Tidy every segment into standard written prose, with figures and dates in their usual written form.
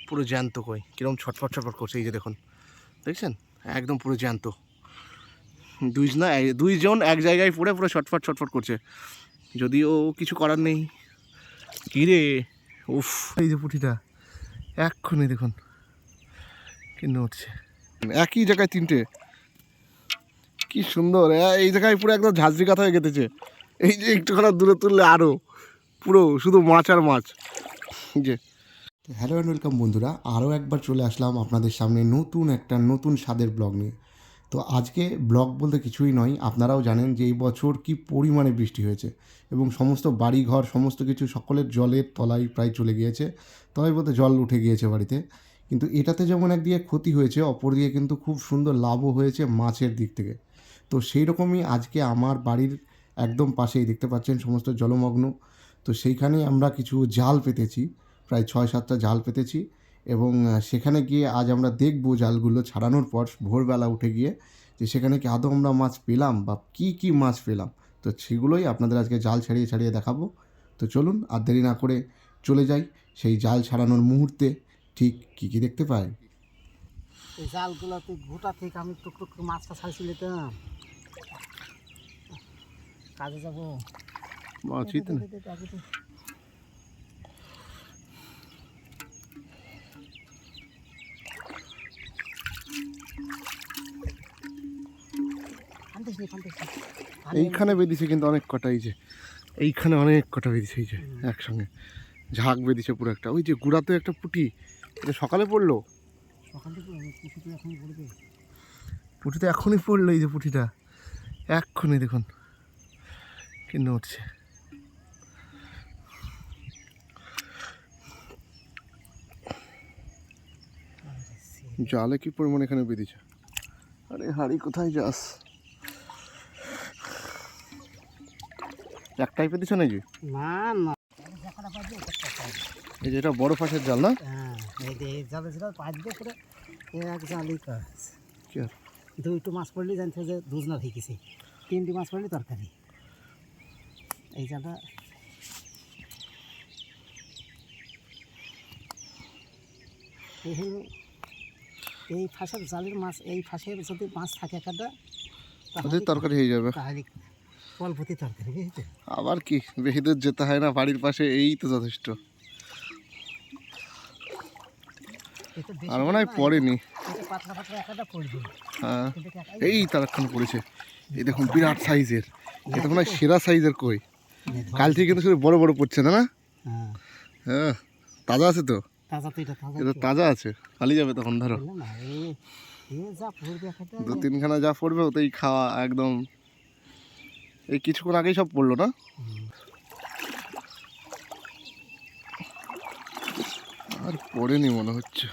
পুরো জ্যান্ত কই কিরকম ছটফট ছটফট করছে, এই যে দেখুন, দেখছেন একদম পুরো জ্যান্ত। দুইজন এক জায়গায় পড়ে পুরো ছটফট ছটফট করছে, যদিও কিছু করার নেই। কী রে, উফ, এই যে পুঁটিটা এক্ষুনি দেখুন কি নড়ছে, একই জায়গায় তিনটে, কি সুন্দর। এই জায়গায় পুরো একদম ঝাঁঝরি কাঁথা হয়ে গেতেছে। এই যে একটুখানি দূরে তুললে আরও পুরো শুধু মাছ আর মাছ। যে হ্যালো অ্যান্ড ওয়েলকাম বন্ধুরা, আরও একবার চলে আসলাম আপনাদের সামনে নতুন স্বাদের ব্লগ নিয়ে। তো আজকে ব্লগ বলতে কিছুই নয়, আপনারাও জানেন যে এই বছর কি পরিমাণে বৃষ্টি হয়েছে এবং সমস্ত বাড়িঘর সমস্ত কিছু সকলের জলের তলায় প্রায় চলে গিয়েছে। তলায় বলতে জল উঠে গিয়েছে বাড়িতে। কিন্তু এটাতে যেমন একদিকে ক্ষতি হয়েছে, অপরদিকে কিন্তু খুব সুন্দর লাভও হয়েছে মাছের দিক থেকে। তো সেই রকমই আজকে আমার বাড়ির একদম পাশেই দেখতে পাচ্ছেন সমস্ত জলমগ্ন। তো সেইখানেই আমরা কিছু জাল পেতেছি, প্রায় 6-7টা জাল পেতেছি এবং সেখানে গিয়ে আজ আমরা দেখব জালগুলো ছাড়ানোর পর ভোরবেলা উঠে গিয়ে যে সেখানে কি আদৌ আমরা মাছ পেলাম বা কী মাছ পেলাম। তো সেগুলোই আপনাদের আজকে জাল ছাড়িয়ে ছাড়িয়ে দেখাবো। তো চলুন আর দেরি না করে চলে যাই সেই জাল ছাড়ানোর মুহূর্তে ঠিক কী দেখতে পাই। এই জালগুলোতে গোটা থেকে আমি টুকটুক করে মাছটা ছাড়ছি নিতাম, কাজে যাবো। মাছই তো না। এইখানে বেঁধেছে কিন্তু অনেক কটা, এই যে এইখানে অনেক কটা বেঁধেছে, এই যে একসঙ্গে ঝাঁক বেঁধেছে পুরো একটা। ওই যে গুড়াতে একটা পুঁটি, এটা সকালে পড়লো, সকাল থেকে পুকুরটা এখন পড়বে, পুঁটিতে এখনই পড়লো, এই যে পুঁটিটা এক্ষুনি দেখুন কি নড়ছে। জালে কি পরিমাণ এখানে বেঁধেছে। আরে হাড়ি কোথায় যাস, একটাই পেতেছ নাকি? না না এই যে এটা বড় ফাঁসের জাল না? হ্যাঁ, এই জালে যেটা পাঁচ দিয়ে করে এক জালই কাজ। কি আর দুইটো মাছ পড়লে জানতে যে দুজনা ভেঙেছে, তিনটি মাছ পড়লে তরকারি। এই জালটা এই হলো এই ফাঁসের জালের মাছ, এই ফাঁসের যদি মাছ থাকে একটা ওদের তরকারি হয়ে যাবে, তাহলে অল্পতি তরকারি, বুঝতে। আবার কি বেশি দূর যেতে হয় না, বাড়ির পাশে, এই তো যথেষ্ট। আর মনে হয় পড়েনি, পাতলা পাতলা একটা পড়বে। হ্যাঁ এই তারক্ষণ পড়েছে, এই দেখুন বিরাট সাইজের, এটা মনে হয় সেরা সাইজের কই। কাল থেকে কিন্তু শুধু বড় বড় পড়ছে না? না হ্যাঁ হ্যাঁ, তাজা আছে তো, তাজা, তো এটা তাজা, এটা তাজা আছে, খালি যাবে তখন ধরো না যা পড়বে একটা 2-3খানা যা পড়বে ওতেই খাওয়া একদম। এই কিছুক্ষণ আগেই সব পড়লো না? আর পড়েনি মনে হচ্ছে,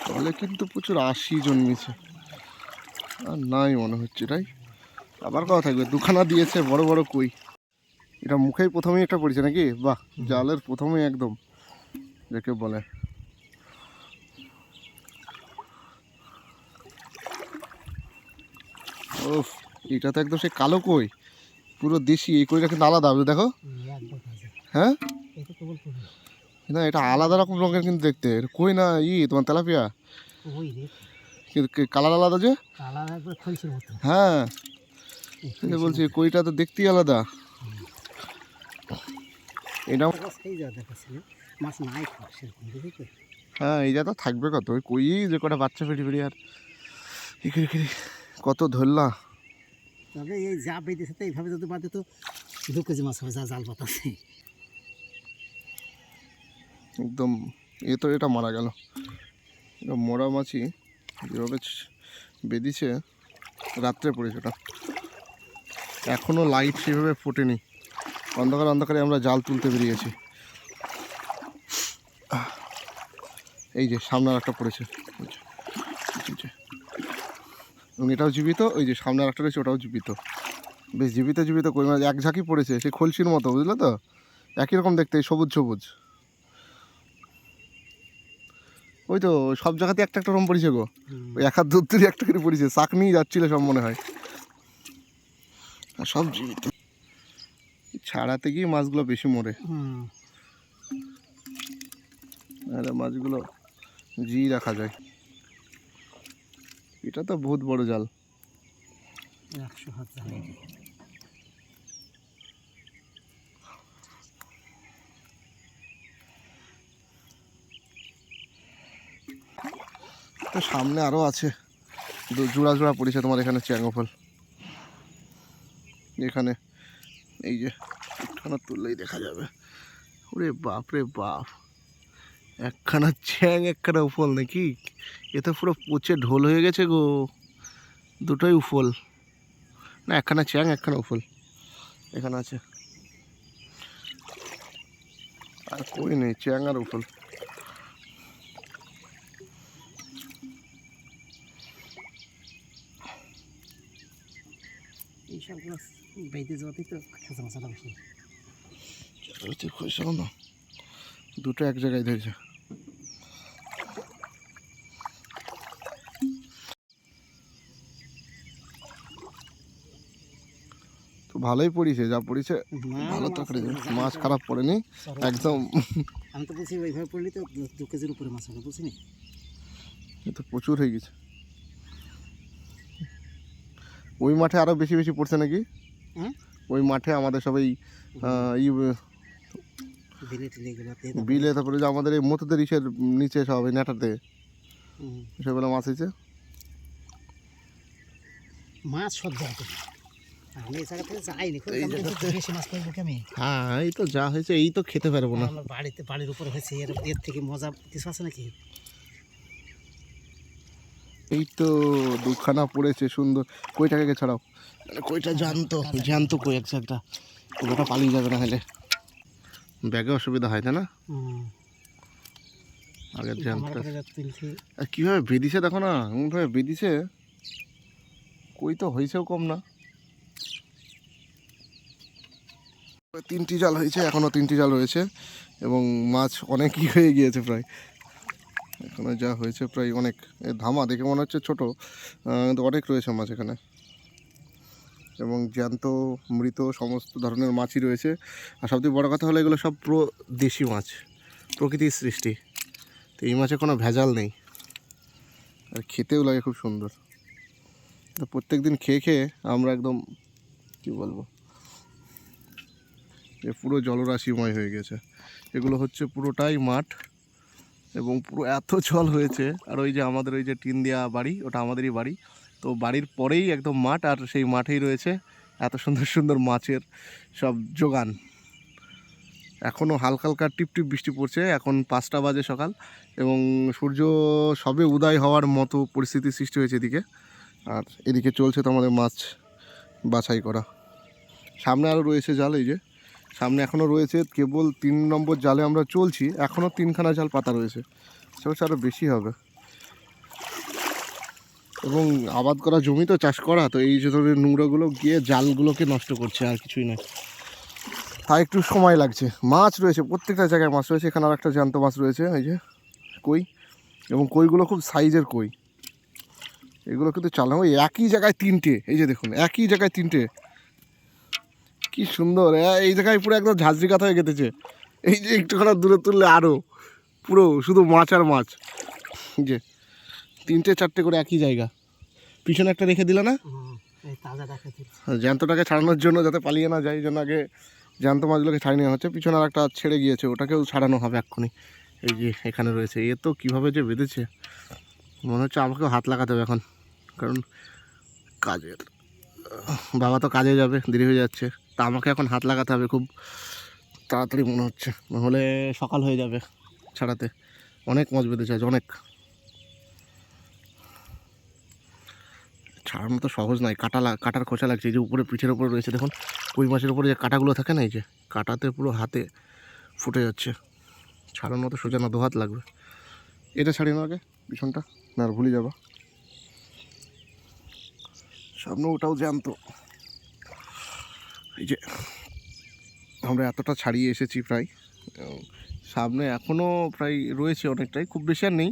তাহলে কিন্তু প্রচুর আশি জন্মেছে, আর নাই মনে হচ্ছে, তাই আবার কথা থাকবে। 2খানা দিয়েছে বড় বড় কই, এটা মুখেই প্রথমেই একটা পড়েছে নাকি? বাহ, জালের প্রথমেই একদম যাকে বলে। ও, এটা তো একদম সে কালো কই, পুরো দেশি। এই কইটা কিন্তু আলাদা, দেখো। হ্যাঁ না, এটা আলাদা রকম রঙের কিন্তু দেখতে, কই না তোমার তেলাপিয়া কালার আলাদা যে। হ্যাঁ বলছি কইটা তো দেখতেই আলাদা। এটা হ্যাঁ, এইটা তো থাকবে কত, ওই কই যে কটা বাচ্চা ফেটি ফেটি আর কত ধরলা। তবে এই যা বেঁধেছে তো এইভাবে যদি বাঁধে তো 2 কেজি মাছ হবে, যা জাল পাতাছে একদম। তো এটা মারা গেল, এটা মরা মাছি যেভাবে বেঁধেছে, রাত্রে পড়েছে ওটা, এখনও লাইট সেভাবে ফোটেনি, অন্ধকারে আমরা জাল তুলতে বেরিয়েছি। এই যে সামনে আর একটা পড়েছে, এবং এটাও জীবিত। ওই যে সামনে আর একটা রয়েছে, ওটাও জীবিত, বেশ জীবিত কই মাছ এক ঝাঁকি পড়েছে, সে খলসির মতো, বুঝলে তো, একই রকম দেখতে, সবুজ সবুজ। ওই তো সব জায়গাতে একটা একটা রকম পড়েছে গো, ওই 1 হাত দূর দূরে একটা করে পড়েছে, শাক নিয়ে যাচ্ছিল সব মনে হয়, আর সব জীবিত। ছাড়াতে গিয়ে মাছগুলো বেশি মরে, হুম, আর মাছগুলো জি রাখা যায়। এটা তো বহুত বড় জাল। 100 হাত জাল। তো সামনে আরও আছে, জোড়া জোড়া পড়েছে তোমার এখানে চ্যাংফল। এখানে এই যে একখানা তুললেই দেখা যাবে। ওরে বাপ রে বাপ, একখানা চ্যাং একখানা উফল নাকি, এ তো পুরো পচে ঢোল হয়ে গেছে গো। দুটোই উফল, না একখানা চ্যাং একখানা উফল এখানে আছে, আর কই নেই, চ্যাং আর উফল। এইসবগুলো বেঁধে যাওয়াতেই তো খেঁচা মশাটা বেশি। হচ্ছে খুশি না, দুটো এক জায়গায় ধরেছে। তো ভালোই পড়িছে, যা পড়িছে ভালো তো করে মাছ খারাপ পড়েনি একদম। আমি তো বলছি ওইভাবে পড়লে তো 2 কেজির উপরে মাছ হবে, বুঝিনি। এ তো প্রচুর হয়ে গেছে। ওই মাঠে আরো বেশি বেশি পড়ছে নাকি? হ্যাঁ, ওই মাঠে আমাদের সবাই বিলে টিলে এগুলো বিলে, তারপরে যে আমাদের এই মতুদের ইসের নিচে সব এই নেটাতে সেগুলো মাছ হয়েছে। মাছ সহ্য হতো না। আমি এই জায়গা থেকে যাইনি, খুব বেশি মাছ পাইবো কি আমি? হ্যাঁ এই তো যা হয়েছে, এই তো খেতে পারবো না। আমার বাড়ির উপরে হয়েছে, এর থেকে মজা কিছু আছে নাকি? এই তো দুখানা পড়েছে সুন্দর। কইটাকে ছাড়াও, কইটা জ্যান্ত কই একটা, ওটা পালিয়ে যাবে না হলে, ব্যাগে অসুবিধা হয়, তাই না? আগের জ্যান্ত আর কীভাবে বেঁধিছে দেখো না, এমনভাবে বেঁধিছে, কই তো হয়েছেও কম না। 3টি জাল হয়েছে, এখনও 3টি জাল রয়েছে এবং মাছ অনেকই হয়ে গিয়েছে প্রায়। এখানে যা হয়েছে প্রায় অনেক, ধামা দেখে মনে হচ্ছে ছোটো, কিন্তু অনেক রয়েছে মাছ এখানে, এবং জ্যান্ত মৃত সমস্ত ধরনের মাছই রয়েছে। আর সবথেকে বড় কথা হলো এগুলো সব পুরো দেশি মাছ, প্রকৃতির সৃষ্টি। তো এই মাছে কোনো ভেজাল নেই, আর খেতেও লাগে খুব সুন্দর। তো প্রত্যেক দিন খেয়ে খেয়ে আমরা একদম কী বলবো, এ পুরো জলরাশিময় হয়ে গেছে। এগুলো হচ্ছে পুরোটাই মাঠ, এবং পুরো এত জল হয়েছে। আর ওই যে আমাদের ওই যে টিন দেওয়া বাড়ি, ওটা আমাদেরই বাড়ি, তো বাড়ির পরেই একদম মাঠ, আর সেই মাঠেই রয়েছে এত সুন্দর সুন্দর মাছের সব যোগান। এখনও হালকা হালকা টিপটিপ বৃষ্টি পড়ছে, এখন 5টা বাজে সকাল, এবং সূর্য সবে উদয় হওয়ার মতো পরিস্থিতির সৃষ্টি হয়েছে এদিকে। আর এদিকে চলছে তো আমাদের মাছ বাছাই করা। সামনে আরও রয়েছে জাল, এই যে সামনে এখনও রয়েছে, কেবল 3 নম্বর জালে আমরা চলছি, এখনও 3খানা জাল পাতা রয়েছে, সেটা আরও বেশি হবে। এবং আবাদ করা জমি তো, চাষ করা, তো এই যে ধরনের নোংরাগুলো গিয়ে জালগুলোকে নষ্ট করছে, আর কিছুই নয়। তাই একটু সময় লাগছে। মাছ রয়েছে, প্রত্যেকটা জায়গায় মাছ রয়েছে। এখানে আর একটা জ্যান্ত মাছ রয়েছে, এই যে কই, এবং কইগুলো খুব সাইজের কই। এগুলো কিন্তু চালানো, ওই একই জায়গায় 3টে, এই যে দেখুন একই জায়গায় 3টে, কি সুন্দর। এই জায়গায় পুরো একদম ঝাঁঝরি কাঁথা হয়ে গেতেছে। এই যে একটুখানি দূরে তুললে আরও পুরো শুধু মাছ আর মাছ, যে 3টে 4টে করে একই জায়গা। পিছনে একটা রেখে দিল না, জ্যান্তটাকে ছাড়ানোর জন্য, যাতে পালিয়ে না যায়, এই জন্য আগে জ্যান্ত মাছগুলোকে ছাড়িয়ে নেওয়া হচ্ছে। পিছনে আর একটা ছেড়ে গিয়েছে, ওটাকেও ছাড়ানো হবে এক্ষুনি। এই যে এখানে রয়েছে, এ তো কীভাবে যে বেঁধেছে, মনে হচ্ছে আমাকেও হাত লাগাতে হবে এখন, কারণ কাজের বাবা তো কাজে যাবে, দেরি হয়ে যাচ্ছে, তা আমাকে এখন হাত লাগাতে হবে খুব তাড়াতাড়ি মনে হচ্ছে, নাহলে সকাল হয়ে যাবে ছাড়াতে। অনেক মাছ বেঁধেছে আজ, অনেক। ছাড়ানো তো সহজ নয়, কাটার খোঁচা লাগছে। এই যে উপরে পিঠের উপরে রয়েছে দেখুন, কই মাছের উপরে যে কাটাগুলো থাকে না, এই যে কাটাতে পুরো হাতে ফুটে যাচ্ছে। ছাড়ানো তো সোজা না, 2 হাত লাগবে। এটা ছাড়িয়ে আগে পিছনটা, না আর ভুলে যাবা। সামনে ওটাও জ্যান্ত। এই যে আমরা এতটা ছাড়িয়ে এসেছি প্রায়, সামনে এখনও প্রায় রয়েছে অনেকটাই, খুব বেশি আর নেই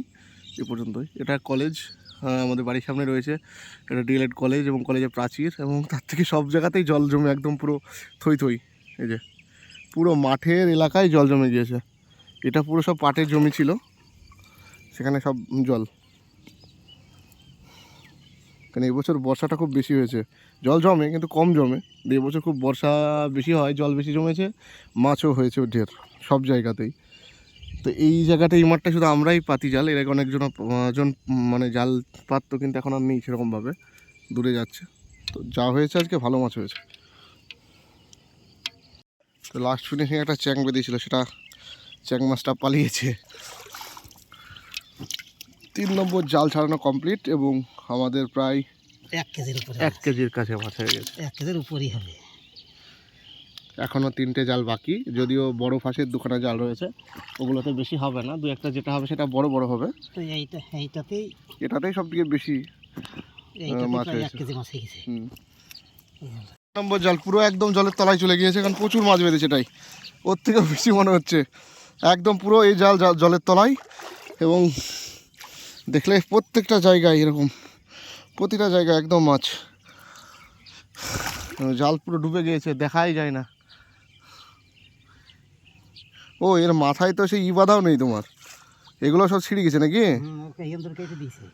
এ পর্যন্তই। এটা কলেজ, আমাদের বাড়ির সামনে রয়েছে, এটা ডিএলএড কলেজ, এবং কলেজের প্রাচীর, এবং তার থেকে সব জায়গাতেই জল জমে একদম পুরো থই থই। এই যে পুরো মাঠের এলাকায় জল জমে গিয়েছে। এটা পুরো সব পাটের জমি ছিল, সেখানে সব জল। কারণ এবছর বর্ষাটা খুব বেশি হয়েছে, জল জমে কিন্তু কম জমে। এবছর খুব বর্ষা বেশি হয়, জল বেশি জমেছে, মাছও হয়েছে ঢের সব জায়গাতেই। তো এই জায়গাটা, এই মাঠটা শুধু আমরাই পাতি জাল, এর আগে অনেকজন মানে জাল পাততো, কিন্তু এখন আর নেই সেরকমভাবে, দূরে যাচ্ছে। তো যা হয়েছে আজকে ভালো মাছ হয়েছে। তো লাস্ট ফিনিশিং একটা চ্যাং বেঁধেছিল, সেটা চ্যাং মাছটা পালিয়েছে। 3 নম্বর জাল ছাড়ানো কমপ্লিট এবং আমাদের প্রায় 1 কেজির উপরে, 1 কেজির কাছে মাছ হয়ে গেছে। 1 কেজির উপরেই হবে। এখনও 3টে জাল বাকি, যদিও বড় ফাঁসের 2খানা জাল রয়েছে, ওগুলোতে বেশি হবে না, 2-1টা যেটা হবে সেটা বড় বড় হবে। তো এইটাতেই এটাতেই সব থেকে বেশি মাছ প্রায় 1 হয়েছে। কেজি মাছ হয়ে গেছে। নম্বর জাল পুরো একদম জলের তলায় চলে গিয়েছে, কারণ প্রচুর মাছ বেঁধেছে, এটাই ওর থেকে বেশি মনে হচ্ছে। একদম পুরো এই জাল জলের তলায়, এবং দেখলে প্রত্যেকটা জায়গায় এরকম, প্রতিটা জায়গায় একদম মাছ। জাল পুরো ডুবে গিয়েছে, দেখাই যায় না। ও এর মাথায় তো সেই বাঁধাও নেই তোমার, এগুলো সব ছিঁড়ে গেছে নাকি? ওকে হিন্দুর কেটে দিয়েছে,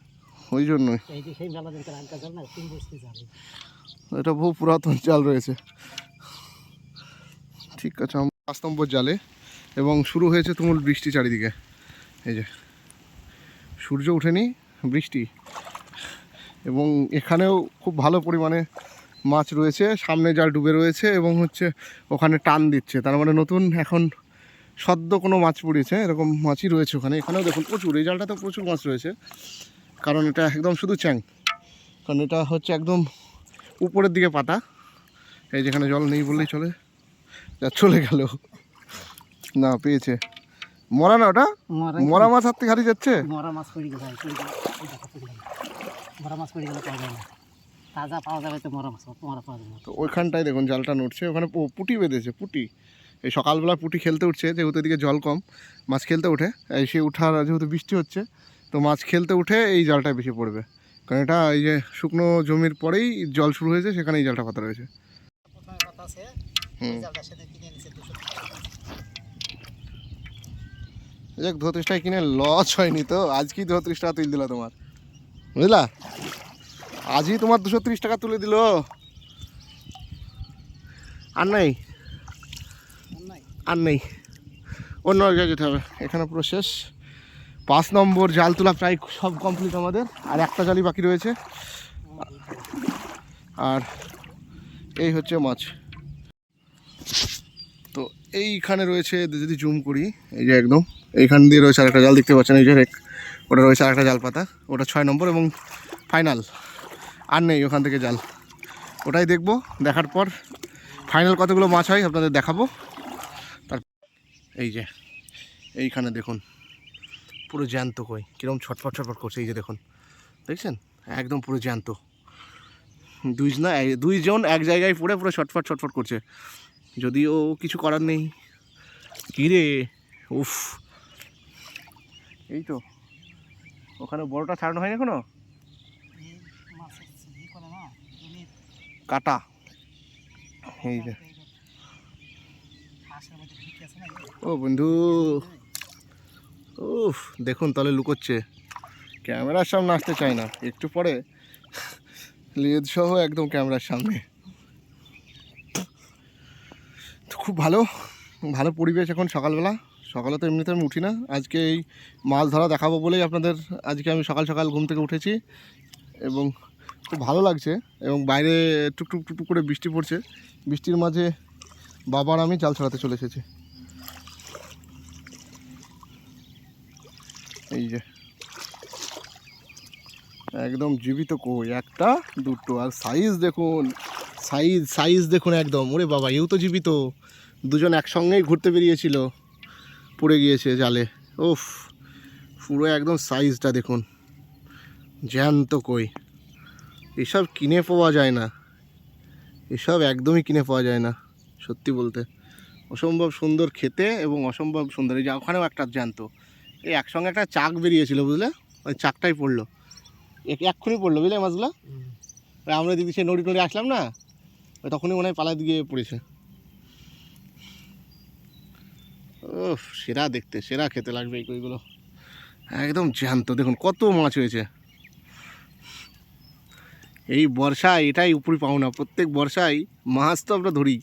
ওই জন্যই। এই যে সেই মেলা দিনকার আগে জাল না, 3 বছর জাল। এটা বহু পুরাতন জাল রয়েছে। ঠিক আছে, আমরা 5 নম্বর জালে, এবং শুরু হয়েছে তুমুল বৃষ্টি চারিদিকে। এই যে সূর্য ওঠেনি, বৃষ্টি, এবং এখানেও খুব ভালো পরিমাণে মাছ রয়েছে। সামনে জাল ডুবে রয়েছে এবং হচ্ছে ওখানে টান দিচ্ছে, তার মানে নতুন এখন সদ্য কোনো মাছ পড়েছে এরকম মাছই রয়েছে ওখানে। এখানেও দেখুন প্রচুর, এই জালটাতে প্রচুর মাছ রয়েছে, কারণ এটা একদম শুধু চ্যাং, কারণ এটা হচ্ছে একদম উপরের দিকে পাতা। এই যেখানে জল নেই বললেই চলে, যা চলে গেল না, পেয়েছে। মরা না ওটা, মরা মাছ হাত থেকে হারিয়ে যাচ্ছে। মরা মাছ পড়ে গেছে, মরা মাছ পড়ে গেলে পাওয়া যায় না, তাজা পাওয়া যাবে তো মরা মাছ, মরা পাওয়া যাবে না। তো ওইখানটায় দেখুন জালটা নড়ছে, ওখানে পুঁটি বেঁধেছে, পুঁটি। এই সকালবেলা পুঁটি খেলতে উঠছে, যেহেতু এদিকে জল কম, মাছ খেলতে উঠে, এই সে উঠার যেহেতু বৃষ্টি হচ্ছে, তো মাছ খেলতে উঠে এই জালটায় বেশি পড়বে, কারণ এটা এই যে শুকনো জমির পরেই জল শুরু হয়েছে, সেখানে এই জালটা পাতা রয়েছে। প্রথমে কথা আছে, এই জালটা সেদিন কিনে এনেছে 200 টাকা। যাক 32 টাকা কিনে লস হয়নি তো, আজকেই 32 টাকা তুলে দিল তোমার, বুঝলা, আজই তোমার 230 টাকা তুলে দিল। আর নেই, আর নেই, অন্য জায়গায় যেতে হবে। এখানে পুরো শেষ। 5 নম্বর জাল তোলা প্রায় সব কমপ্লিট আমাদের, আর একটা জালই বাকি রয়েছে। আর এই হচ্ছে মাছ। তো এইখানে রয়েছে, যদি জুম করি, এই যে একদম এইখান দিয়ে রয়েছে আরেকটা জাল, দেখতে পাচ্ছেন এই যে ওটা রয়েছে আরেকটা জাল পাতা, ওটা 6 নম্বর এবং ফাইনাল। আর নেই ওখান থেকে জাল, ওটাই দেখবো, দেখার পর ফাইনাল কতগুলো মাছ হয় আপনাদের দেখাবো। তার এই যে এইখানে দেখুন পুরো জ্যান্ত কই কীরকম ছটফট ছটফট করছে, এই যে দেখুন, দেখছেন একদম পুরো জ্যান্ত। দুইজন এক জায়গায় পড়ে পুরো ছটফট ছটফট করছে, যদিও কিছু করার নেই। কী রে, উফ, এই তো ওখানে বড়টা ছাড়ানো হয়নি এখনো, কাটা, এই যে। ও বন্ধু, উফ দেখুন তাহলে লুকোচ্ছে, ক্যামেরার সামনে আসতে চায় না, একটু পরে লেজ সহ একদম ক্যামেরার সামনে। তো খুব ভালো ভালো পরিবেশ এখন সকালবেলা। সকালে তো এমনিতে আমি উঠি না, আজকে এই মাছ ধরা দেখাবো বলেই আপনাদের আজকে আমি সকাল সকাল ঘুম থেকে উঠেছি, এবং খুব ভালো লাগছে। এবং বাইরে টুকটুক টুকটুক করে বৃষ্টি পড়ছে, বৃষ্টির মাঝে বাবার আমি জাল ছাড়াতে চলে এসেছি। এই যে একদম জীবিত কই, একটা দুটো, আর সাইজ দেখুন, সাইজ দেখুন একদম, ওরে বাবা এও তো জীবিত। দুজন একসঙ্গেই ঘুরতে বেরিয়েছিল, পড়ে গিয়েছে জালে। ওফ, পুরো একদম সাইজটা দেখুন, জ্যান্ত কই। এসব কিনে পাওয়া যায় না, এসব একদমই কিনে পাওয়া যায় না, সত্যি বলতে। অসম্ভব সুন্দর খেতে এবং অসম্ভব সুন্দর। এই যে ওখানেও একটা জ্যান্ত, এই একসঙ্গে একটা চাক বেরিয়েছিল বুঝলে, ওই চাকটাই পড়লো, এক্ষুনি পড়লো বুঝলে মাছগুলো। আমরা দিদি সে নড়ি আসলাম না, ওই তখনই মনে হয় পালা দিয়ে পড়েছে। ও সেরা দেখতে, সেরা খেতে লাগবে এই কইগুলো, একদম জ্যান্ত। দেখুন কত মাছ হয়েছে এই বর্ষায়, এটাই উপরি পাওনা। প্রত্যেক বর্ষায় মাছ তো আমরা ধরি।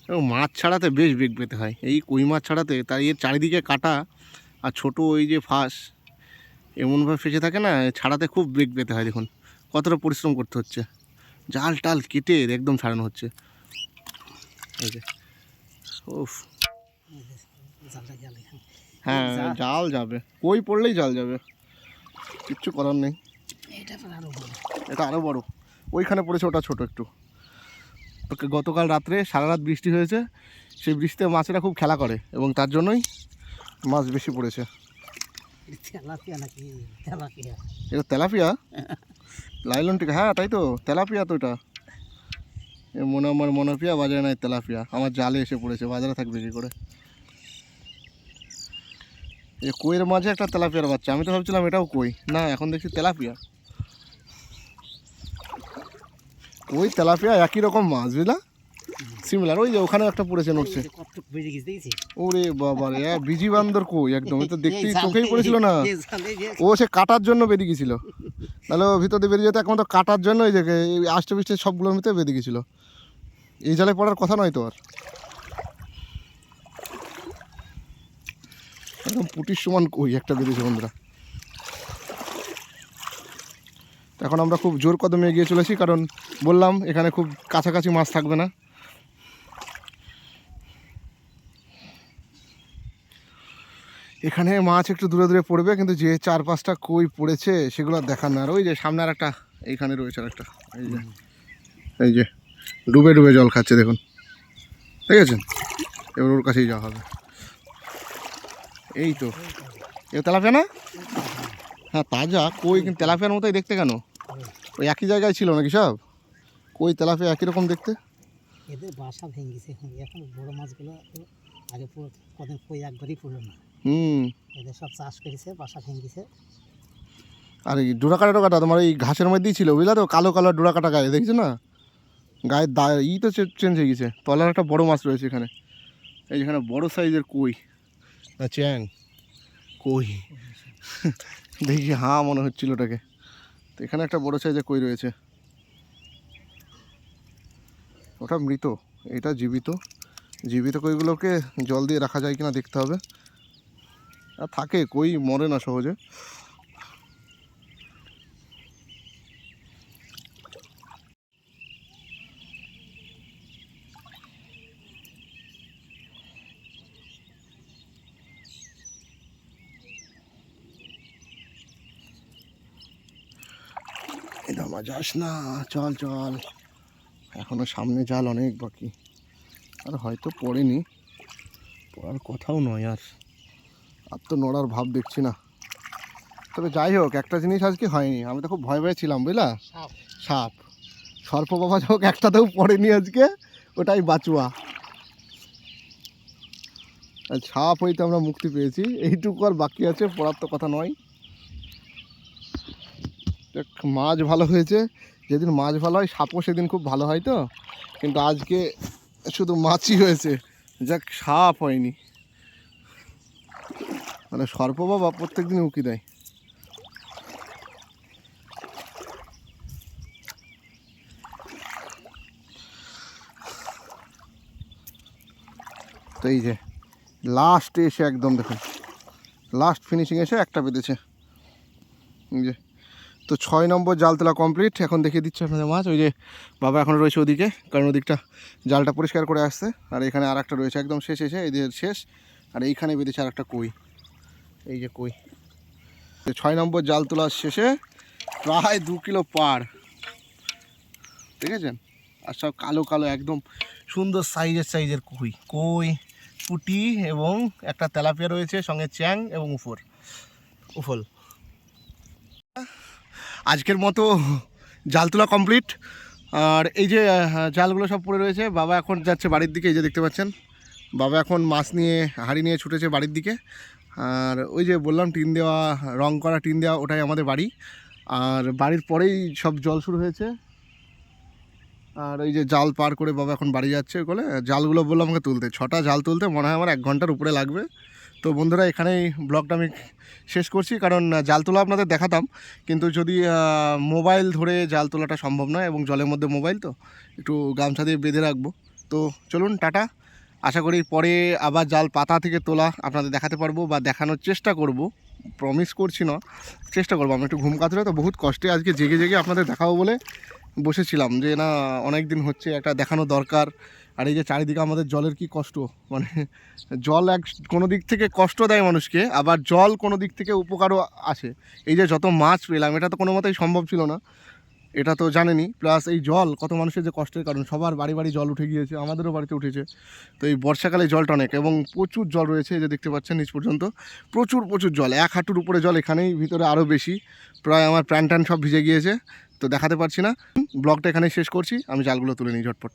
এবং মাছ ছাড়াতে বেশ বেগ পেতে হয়, এই কই মাছ ছাড়াতে। তাই এর চারিদিকে কাটা আর ছোট ওই যে ফাঁস এমনভাবে ফেসে থাকে না, ছাড়াতে খুব বেগ পেতে হয়। দেখুন কতটা পরিশ্রম করতে হচ্ছে, জাল টাল কেটে একদম ছাড়ানো হচ্ছে। এই যে উফ, জালটা গেল এখানে। হ্যাঁ জাল যাবে, কই পড়লেই জাল যাবে, কিচ্ছু করার নেই। এটা আবার আরো বড়। এটা আরও বড়, ওইখানে পড়েছে, ওটা ছোট একটু। ওকে গতকাল রাত্রে সারা রাত বৃষ্টি হয়েছে, সেই বৃষ্টিতে মাছেরা খুব খেলা করে এবং তার জন্যই মাছ বেশি পড়েছে। তেলাপিয়া নাকি? তেলাপিয়া। এটা তেলাপিয়া, লাইলন টিকা, হ্যাঁ তাই তো, তেলাপিয়া তো এটা। আমার মনোপিয়া বাজারে নাই তেলাপিয়া, আমার জালে এসে পড়েছে, বাজারে থাকবে কী করে। এই কইয়ের মাঝে একটা তেলাপিয়ার বাচ্চা, আমি তো ভাবছিলাম এটাও কই, না এখন দেখছি তেলাপিয়া। ওই তেলাপিয়া একই রকম মাছ, বুঝলা, সিমিলার। ওই যে ওখানে একটা পড়েছে নড়ছে, কত বেজে গেছে দেখেছি। ওরে বাবা রে, বিজি বান্দর কই একদম, এ তো দেখতেই চোখেই পড়েছিল না। এই জালে যে ও সে কাটার জন্য বেরিয়ে গেছিল, তাহলে ও ভিতর দিয়ে বেরিয়ে যেত, একমাত্র কাটার জন্য ওই যে আষ্টে পৃষ্ঠে সবগুলোর ভিতরে বেরিয়ে গেছিলো। এই জালে পড়ার কথা নয় তো আর, একদম পুটির সমান কই একটা বেরিয়েছে বন্ধুরা। তো এখন আমরা খুব জোর কদমে এগিয়ে চলেছি, কারণ বললাম এখানে খুব কাছাকাছি মাছ থাকবে না। এখানে মাছ একটু দূরে দূরে পড়বে, কিন্তু যে 4-5টা কই পড়েছে সেগুলো আর দেখার না। আর ওই যে সামনে আর একটা, এইখানে রয়েছে আর একটা, এই যে ডুবে ডুবে জল খাচ্ছে দেখুন, ঠিক আছে। এবার ওর কাছেই যাওয়া হবে। এই তো, এ তেলাপিয়া না? হ্যাঁ তাজা কই, কিন্তু তেলাপিয়ার মতোই দেখতে কেন? ওই একই জায়গায় ছিল নাকি সব কই তেলাপিয়া একই রকম দেখতে? এদের বাসা ভেঙে গেছে এখন। এখন বড় মাছগুলো তো আগে কদিন কই একবারই পড়লো না। এদের সব চাষ করেছে, বাসা ভেঙে গেছে। আর এই ডোরাকাটা টোকাটা তোমার এই ঘাসের মধ্যেই ছিল, বুঝলা তো, কালো কালো ডোরাকাটা গায়ে, দেখছো না? গায়ের ই তো চেঞ্জ হয়ে গেছে। তলার একটা বড় মাছ রয়েছে এখানে, এই যেখানে বড় সাইজের কই না চ্যাং কই দেখি, হ্যাঁ মনে হচ্ছিল ওটাকে। তো এখানে একটা বড় সাইজের কই রয়েছে, ওটা মৃত, এটা জীবিত। জীবিত কইগুলোকে জল দিয়ে রাখা যায় কিনা দেখতে হবে। আর থাকে, কই মরে না সহজে। দামা যাস না, চল চল, এখনো সামনে জাল অনেক বাকি, আর হয়তো পড়েনি, পড়ার কথাও নয়। আর তো নড়ার ভাব দেখছি না। তবে যাই হোক, একটা জিনিস আজকে হয়নি, আমি তো খুব ভয় ভয়ে ছিলাম বুঝলা, সাপ। সর্প বাবা হোক একটাতেও পড়েনি আজকে, ওটাই বাঁচুয়া। আর সাপ হইতে আমরা মুক্তি পেয়েছি, এইটুকু আর বাকি আছে, পড়ার তো কথা নয়। মাছ ভালো হয়েছে, যেদিন মাছ ভালো হয় সাপও সেদিন খুব ভালো হয় তো, কিন্তু আজকে শুধু মাছই হয়েছে, যাক সাপ হয়নি। মানে সর্প বাবা প্রত্যেক দিন উকি দেয়। তো এই যে লাস্টে এসে একদম দেখুন, লাস্ট ফিনিশিং এসে একটা বেঁধেছে, এই যে। তো 6 নম্বর জাল তোলা কমপ্লিট। এখন দেখিয়ে দিচ্ছে আপনাদের মাছ, ওই যে বাবা এখন রয়েছে ওদিকে, কারণ ওদিকটা জালটা পরিষ্কার করে আসছে। আর এখানে আর একটা রয়েছে একদম শেষ এসে, এদের শেষ। আর এইখানে বেঁধেছে আর একটা কই, এই যে কই। 6 নম্বর জাল তোলার শেষে প্রায় 2 কিলো পার, দেখেছেন? আর সব কালো কালো একদম সুন্দর সাইজের কই, পুঁটি এবং একটা তেলাপিয়া রয়েছে, সঙ্গে চ্যাং এবং উফল। আজকের মতো জাল তোলা কমপ্লিট। আর এই যে জালগুলো সব পড়ে রয়েছে, বাবা এখন যাচ্ছে বাড়ির দিকে, এই যে দেখতে পাচ্ছেন বাবা এখন মাছ নিয়ে হাঁড়ি নিয়ে ছুটেছে বাড়ির দিকে। আর ওই যে বললাম টিন দেওয়া, রং করা টিন দেওয়া, ওটাই আমাদের বাড়ি। আর বাড়ির পরেই সব জল শুরু হয়েছে, আর এই যে জাল পার করে বাবা এখন বাড়ি যাচ্ছে বলে জালগুলো বললো আমাকে তুলতে, 6টা জাল তুলতে মনে হয় আমার 1 ঘন্টার উপরে লাগবে। তো বন্ধুরা এখানেই ব্লগটা আমি শেষ করছি, কারণ জাল তোলা আপনাদের দেখাতাম, কিন্তু যদি মোবাইল ধরে জাল তোলাটা সম্ভব নয় এবং জলের মধ্যে মোবাইল তো একটু গামছা দিয়ে বেঁধে রাখবো। তো চলুন টাটা, আশা করি পরে আবার জাল পাতা থেকে তোলা আপনাদের দেখাতে পারবো বা দেখানোর চেষ্টা করব, প্রমিস করছি না, চেষ্টা করবো। আমি একটু ঘুম কাতরে তো বহুত কষ্টে আজকে জেগে জেগে আপনাদের দেখাবো বলে বসেছিলাম, যে না অনেক দিন হচ্ছে একটা দেখানো দরকার। আর এই যে চারিদিকে আমাদের জলের কি কষ্ট, মানে জল কোনো দিক থেকে কষ্ট দেয় মানুষকে, আবার জল কোনো দিক থেকে উপকারও আছে। এই যে যত মাছ পেলাম এটা তো কোনো মতেই সম্ভব ছিল না, এটা তো জানেনই। প্লাস এই জল কত মানুষের যে কষ্টের কারণ, সবার বাড়ি বাড়ি জল উঠে গিয়েছে, আমাদেরও বাড়িতে উঠেছে। তো এই বর্ষাকালে জলটা অনেক এবং প্রচুর জল রয়েছে, এই যে দেখতে পাচ্ছেন নিচ পর্যন্ত প্রচুর জল, 1 হাঁটুর উপরে জল, এখানেই ভিতরে আরও বেশি, প্রায় আমার প্যান্ট ট্যান সব ভিজে গিয়েছে, তো দেখাতে পারছি না। ব্লগটা এখানেই শেষ করছি, আমি জালগুলো তুলে নিই ঝটপট।